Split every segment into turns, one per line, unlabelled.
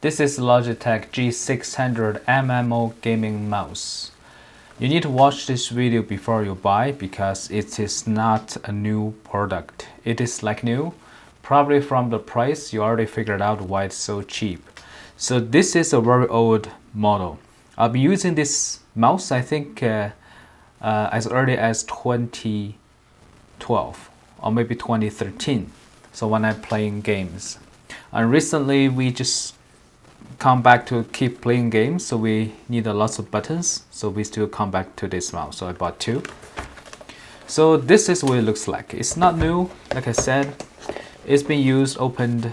This is Logitech G600 MMO Gaming Mouse. You need to watch this video before you buy because it is not a new product. It is like new. Probably from the price you already figured out why it's so cheap. So this is a very old model. I'll be using this mouse I think as early as 2012 or maybe 2013. So when I'm playing games. And recently we just come back to keep playing games, so we need lots of buttons, so we still come back to this mouse. So I bought two. So this is what it looks like. It's not new, like I said. It's been used, opened.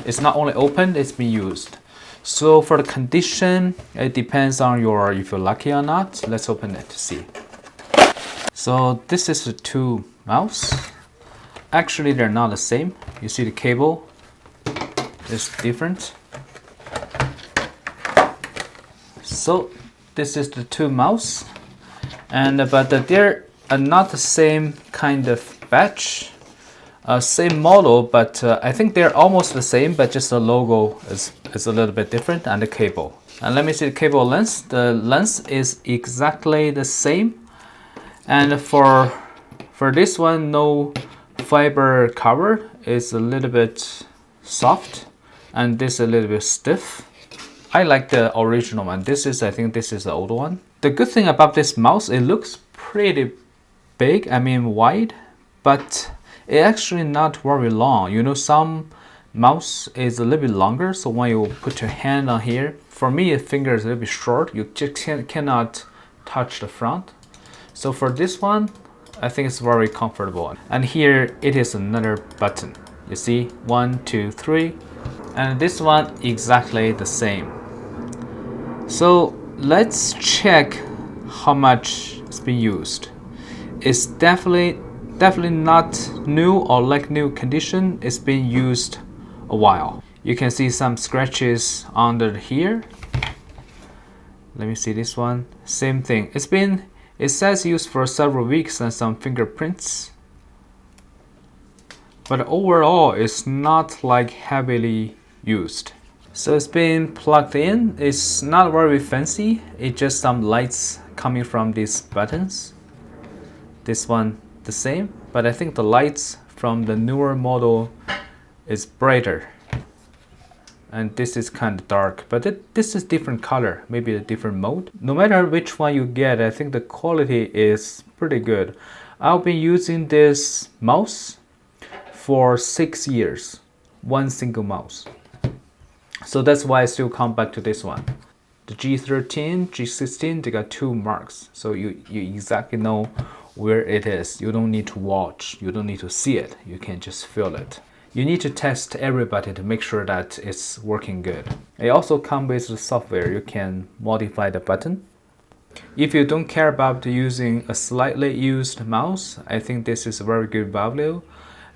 It's not only opened, it's been used. So for the condition, it depends on if you're lucky or not. Let's open it to see. So this is the two mouse. Actually, they're not the same. You see the cable is different. So this is the two mouse, but they're not the same kind of batch, same model, but I think they're almost the same, but just the logo is a little bit different, and the cable. And let me see the cable length. The length is exactly the same, and for this one, no fiber cover. It's a little bit soft, and this a little bit stiff. I like the original one. I think this is the old one. The good thing about this mouse, it looks pretty big, wide, but it's actually not very long. You know, some mouse is a little bit longer, so when you put your hand on here, for me, your finger is a little bit short. You just cannot touch the front. So for this one, I think it's very comfortable. And here it is another button. You see, 1, 2, 3, and this one exactly the same. So let's check how much it's been used. It's definitely not new or like new condition. It's been used a while. You can see some scratches under here. Let me see this one. Same thing. It says used for several weeks and some fingerprints. But overall, it's not like heavily used. So it's been plugged in. It's not very fancy. It's just some lights coming from these buttons. This one the same, but I think the lights from the newer model is brighter. And this is kind of dark, but this is different color, maybe a different mode. No matter which one you get, I think the quality is pretty good. I've been using this mouse for 6 years, one single mouse. So that's why I still come back to this one. The G13, G16, they got two marks. So you exactly know where it is. You don't need to watch. You don't need to see it. You can just feel it. You need to test everybody to make sure that it's working good. It also comes with the software. You can modify the button. If you don't care about using a slightly used mouse, I think this is a very good value.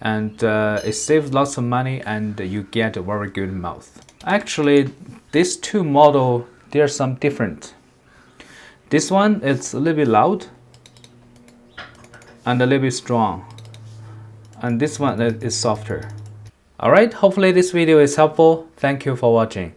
And it saves lots of money and you get a very good mouse. Actually, these two models, there are some different. This one is a little bit loud and a little bit strong. And this one is softer. Alright, hopefully this video is helpful. Thank you for watching.